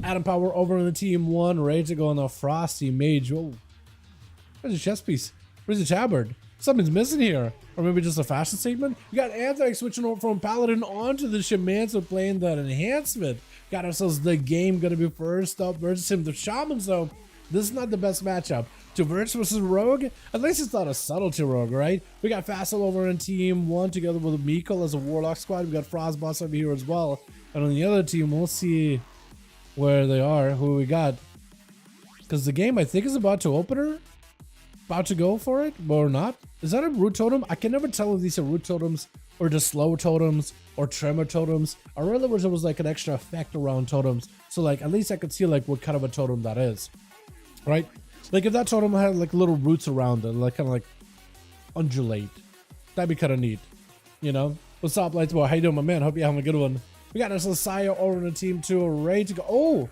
Adam Power over on the team 1, ready to go on the Frosty Mage. Whoa. Where's the chest piece? Where's the tabard? Something's missing here. Or maybe just a fashion statement? We got Anthrax switching over from Paladin onto the Shaman, so playing that enhancement. Got ourselves the game gonna be first up versus him. The Shaman, so this is not the best matchup. Diverge versus Rogue? At least it's not a Subtlety Rogue, right? We got Fassel over in team 1 together with Mikkel as a Warlock squad. We got Frostboss over here as well. And on the other team, we'll see where they are, who we got. Because the game, I think, is about to open her. About to go for it, or not. Is that a root totem? I can never tell if these are root totems or just slow totems or tremor totems. I really wish there was like an extra effect around totems. So like at least I could see like what kind of a totem that is. Right? Like if that totem had like little roots around it, like kind of like undulate. That'd be kind of neat. You know? What's up, Lightsboy? How you doing, my man? Hope you're having a good one. We got ourselves Saya over in the team 2, ready to go. Oh!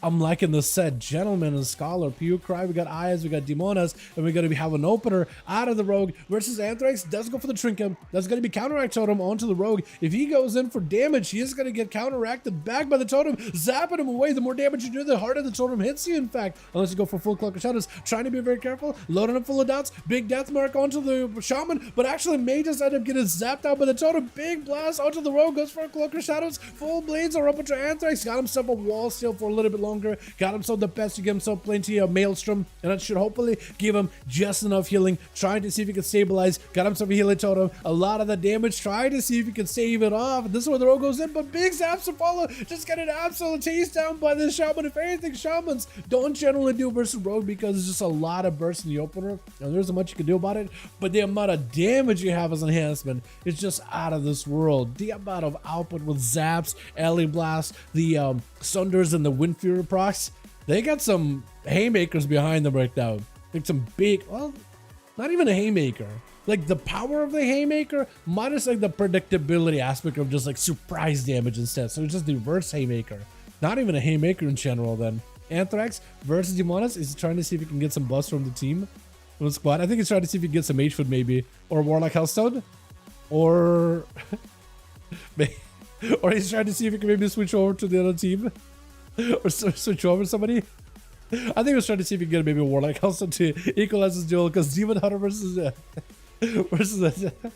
I'm liking the set. Gentleman and Scholar, Pew Cry, we got Ayaz, we got Demonas, and we're going to be having an opener out of the Rogue versus Anthrax. Does go for the Trinket. That's going to be counteract totem onto the Rogue. If he goes in for damage, he is going to get counteracted back by the totem, zapping him away. The more damage you do, the harder the totem hits you, in fact. Unless you go for full Cloak of Shadows. Trying to be very careful, loading up full of dots, big death mark onto the Shaman, but actually Mages end up getting zapped out by the totem. Big blast onto the Rogue, goes for a Cloak of Shadows. Full blades are up into Anthrax. Got himself a wall steal for a little bit longer. Got himself the best to give himself plenty of Maelstrom, and that should hopefully give him just enough healing. Trying to see if he can stabilize. Got himself a healing totem. A lot of the damage. Trying to see if he can save it off. This is where the Rogue goes in, but big zaps to follow. Just get an absolute taste down by the Shaman. If anything, Shamans don't generally do versus Rogue because there's just a lot of bursts in the opener, and there's not much you can do about it. But the amount of damage you have as an enhancement is just out of this world. The amount of output with zaps, Alley Blast, the Sunders, and the Wind Fury procs. They got some haymakers behind them right now. Like some big, well, not even a haymaker. Like the power of the haymaker minus like the predictability aspect of just like surprise damage instead. So it's just the reverse haymaker. Not even a haymaker in general then. Anthrax versus Demonas is trying to see if he can get some buffs from the team. From the squad. I think he's trying to see if he can get some Mage Foot maybe. Or Warlock Hellstone. Or... or he's trying to see if he can maybe switch over to the other team. Or switch over to somebody. I think he was trying to see if he can get maybe a Warlock also to equalize his duel, because Demon Hunter versus a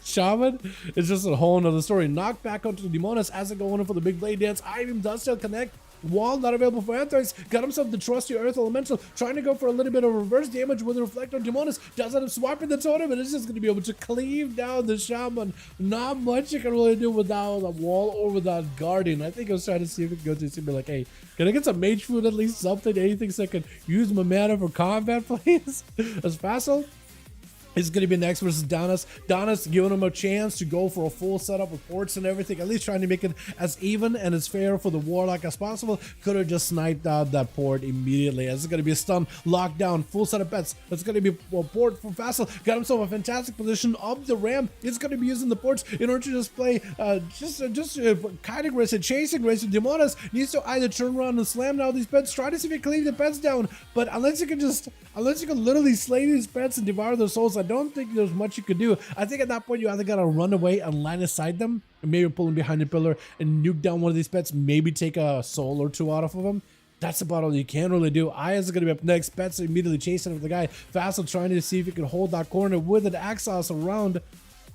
Shaman is just a whole nother story. Knocked back onto the Demonas as they go in for the big blade dance. Item does still connect. Wall not available for Anthrax. Got himself the trusty Earth Elemental, trying to go for a little bit of reverse damage with the Reflector. Demonas does end up swiping the totem, and it's just going to be able to cleave down the Shaman. Not much you can really do without a wall or without guarding. I think I was trying to see if we could go to see be like, hey, can I get some Mage Food, at least something, anything so I can use my mana for combat, please? As Fassel is going to be next versus Donis. Donis giving him a chance to go for a full setup with ports and everything, at least trying to make it as even and as fair for the Warlock as possible. Could have just sniped out that port immediately, as it's going to be a stun, lockdown, full set of bets. It's going to be a port from Fassel. Got himself a fantastic position up the ramp. It's going to be using the ports in order to just play kiting race and chasing race. Demonas needs to either turn around and slam down these pets, try to see if he can cleave the pets down, but unless you can literally slay these pets and devour their souls, I don't think there's much you could do. I think at that point you either gotta run away and line aside them, and maybe pull them behind the pillar and nuke down one of these pets, maybe take a soul or two out of them. That's about all you can really do. Ayaz is going to be up next. Pets immediately chasing after the guy. Fassel trying to see if he can hold that corner with an Axos around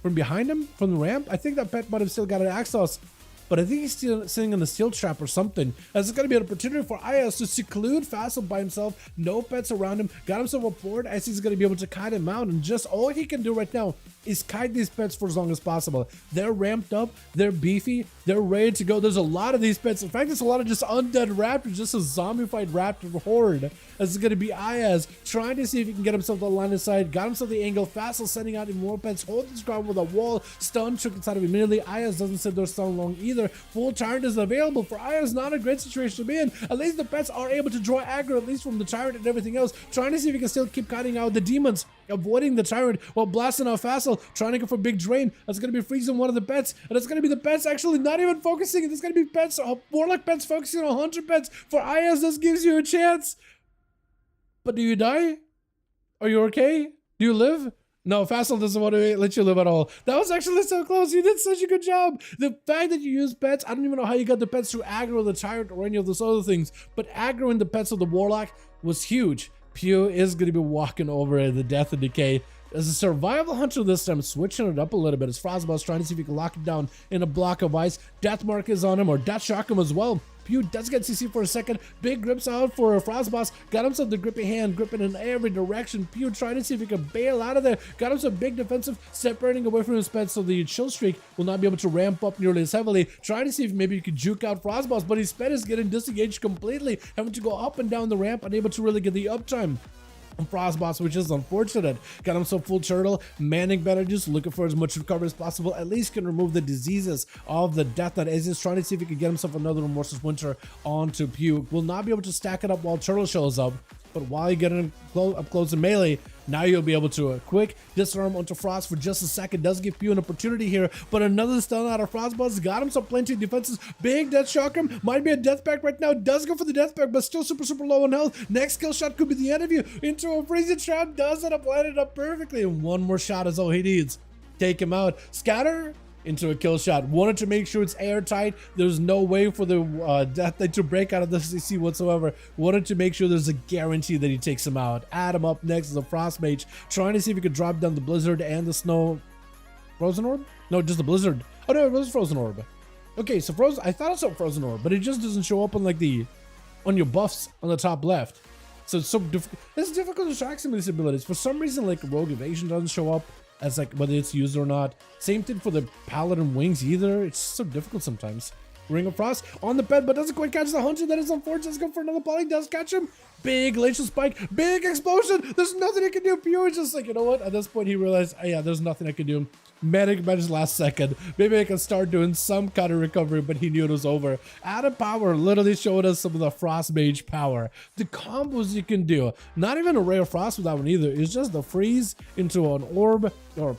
from behind him, from the ramp. I think that pet might have still got an Axos, but I think he's still sitting in the steel trap or something. As it's going to be an opportunity for Ayaz to seclude Fassel by himself. No pets around him. Got himself a board as he's going to be able to kite him out. And just all he can do right now is kite these pets for as long as possible. They're ramped up. They're beefy. They're ready to go. There's a lot of these pets. In fact, there's a lot of just undead raptors. Just a zombified raptor horde. As it's going to be Ayaz trying to see if he can get himself the line of sight. Got himself the angle. Fassel sending out even more pets. Holding his ground with a wall. Stun took inside of him immediately. Ayaz doesn't sit there stun long either. Full Tyrant is available for Ayaz. Not a great situation to be in. At least the pets are able to draw aggro, at least from the Tyrant and everything else. Trying to see if he can still keep cutting out the demons. Avoiding the Tyrant while blasting out Fassel. Trying to go for big drain. That's going to be freezing one of the pets. And it's going to be the pets actually not even focusing. It's going to be pets, Warlock pets focusing on 100 pets. For Ayaz, this gives you a chance. But do you die? Are you okay? Do you live? No, Fassel doesn't want to let you live at all. That was actually so close. You did such a good job. The fact that you used pets, I don't even know how you got the pets to aggro the tyrant or any of those other things, but aggroing the pets of the warlock was huge. Pew is going to be walking over the death and decay. As a survival hunter this time, switching it up a little bit as Frostboss trying to see if he can lock it down in a block of ice. Deathmark is on him, or Death Shock him as well. Pew does get CC for a second. Big grips out for Frostboss. Got himself the grippy hand, gripping in every direction. Pew trying to see if he can bail out of there. Got himself big defensive, separating away from his pet so the chill streak will not be able to ramp up nearly as heavily. Trying to see if maybe you could juke out Frostboss, but his pet is getting disengaged completely, having to go up and down the ramp, unable to really get the uptime. Frostboss, which is unfortunate. Got himself full turtle, manning bandages, looking for as much recovery as possible. At least can remove the diseases of the death that is. He's trying to see if he can get himself another Remorseless Winter onto Puke. Will not be able to stack it up while turtle shows up, but while you get him up close and melee, now you'll be able to quick disarm onto Frost for just a second. Does give Pew an opportunity here, but another stun out of Frostboss. Got him some plenty of defenses. Big death shock him. Might be a death pack right now. Does go for the death pack, but still super low on health. Next kill shot could be the end of you. Into a freezing trap. Does it up, line it up perfectly. And one more shot is all he needs. Take him out. Scatter into a kill shot. Wanted to make sure it's airtight. There's no way for the death thing to break out of the CC whatsoever. Wanted to make sure there's a guarantee that he takes him out. Add him up next as a Frost Mage, trying to see if he could drop down the Blizzard and the Snow Frozen Orb? No, just the Blizzard. Oh no, it was Frozen Orb. Okay, so Frozen, I thought it saw Frozen Orb, but it just doesn't show up on like on your buffs on the top left. So it's so difficult. It's difficult to track some of these abilities. For some reason, like Rogue Evasion doesn't show up as like whether it's used or not. Same thing for the Paladin Wings either. It's so difficult sometimes. Ring of Frost on the bed, but doesn't quite catch the hunter. That is unfortunate. Let's go for another poly. Does catch him. Big glacial spike. Big explosion. There's nothing he can do. Pew is just like, you know what? At this point, he realized, oh, yeah, there's nothing I can do. Medic matches last second. Maybe I can start doing some kind of recovery, but he knew it was over. Adam Power literally showed us some of the Frost Mage power. The combos you can do. Not even a Ray of Frost with that one either. It's just the freeze into an orb or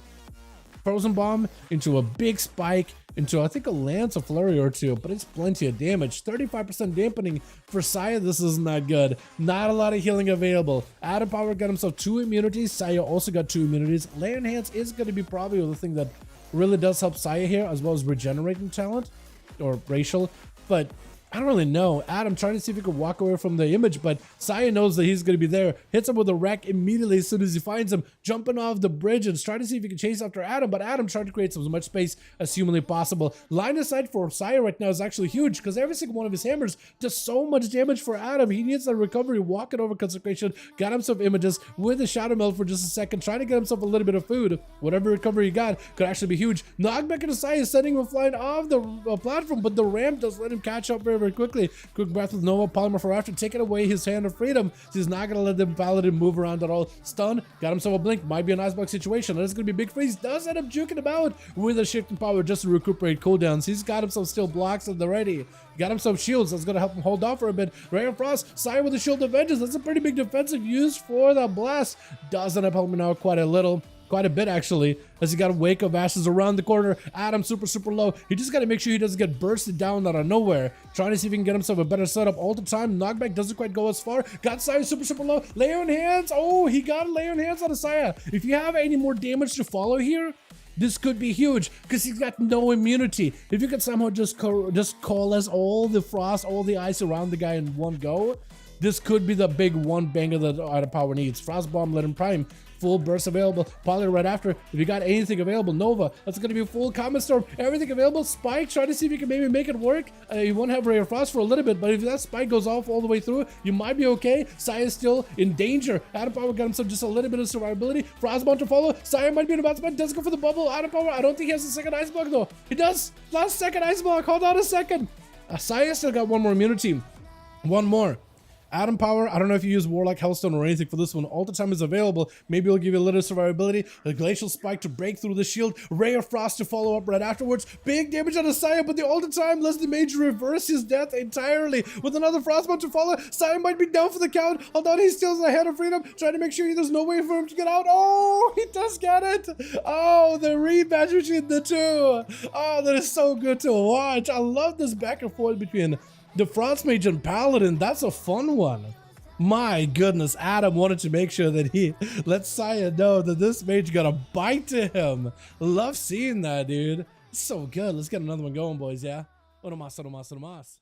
frozen bomb into a big spike into I think a lance, a flurry or two, but it's plenty of damage. 35% dampening for Saya. This isn't that good. Not a lot of healing available. Adam Power got himself 2 immunities. Saya also got 2 immunities. Lay on Hands is going to be probably the thing that really does help Saya here, as well as regenerating talent or racial, but I don't really know. Adam trying to see if he could walk away from the image, but Saya knows that he's going to be there. Hits him with a wreck immediately as soon as he finds him, jumping off the bridge and trying to see if he can chase after Adam, but Adam trying to create as much space as humanly possible. Line of sight for Saya right now is actually huge because every single one of his hammers does so much damage for Adam. He needs that recovery, walking over Consecration, got himself images with the Shadow Melt for just a second, trying to get himself a little bit of food. Whatever recovery he got could actually be huge. Knockback into Saya, sending him flying off the platform, but the ramp does let him catch up very quickly. Quick breath with Nova Polymer for after, taking away his hand of freedom. He's not gonna let the Paladin move around at all. Stun, got himself a blink, might be an icebox situation. That's gonna be a big freeze. Does end up juking him out with a shifting power just to recuperate cooldowns. He's got himself still blocks at the ready. Got himself shields. That's gonna help him hold off for a bit. Ray of Frost, Saya with the Shield of Vengeance. That's a pretty big defensive use for the blast. Does end up helping out quite a bit actually, as he got a Wake of Ashes around the corner. Adam super low. He just got to make sure he doesn't get bursted down out of nowhere. Trying to see if he can get himself a better setup all the time. Knockback doesn't quite go as far. Got Saya super low. Lay on Hands. Oh, he got a Lay on Hands on a Saya. If you have any more damage to follow here, this could be huge because he's got no immunity. If you could somehow just coalesce all the frost, all the ice around the guy in one go, this could be the big one banger that Adam Power needs. Frost Bomb, let him prime. Full burst available. Poly right after. If you got anything available, Nova. That's going to be a full Comet Storm. Everything available. Spike, try to see if you can maybe make it work. You won't have Ray of Frost for a little bit, but if that Spike goes off all the way through, you might be okay. Saya is still in danger. Adam Power got himself just a little bit of survivability. Frostbound to follow. Saya might be in a bad spot. Does go for the bubble. Adam Power, I don't think he has a second Ice Block though. He does. Last second Ice Block. Hold on a second. Saya still got one more immunity. One more. Adam Power, I don't know if you use Warlock, Hellstone, or anything for this one. All the time is available. Maybe it'll give you a little survivability. The Glacial Spike to break through the shield. Ray of Frost to follow up right afterwards. Big damage on Saya, but the all the time lets the mage reverse his death entirely. With another Frostbound to follow, Saya might be down for the count. Although he steals the Hand of Freedom, trying to make sure there's no way for him to get out. Oh, he does get it. Oh, the rematch between the two. Oh, that is so good to watch. I love this back and forth between the Frost Mage and Paladin. That's a fun one. My goodness, Adam wanted to make sure that he lets Saya know that this mage got a bite to him. Love seeing that, dude. It's so good. Let's get another one going, boys, yeah? Uno más, uno más, uno más.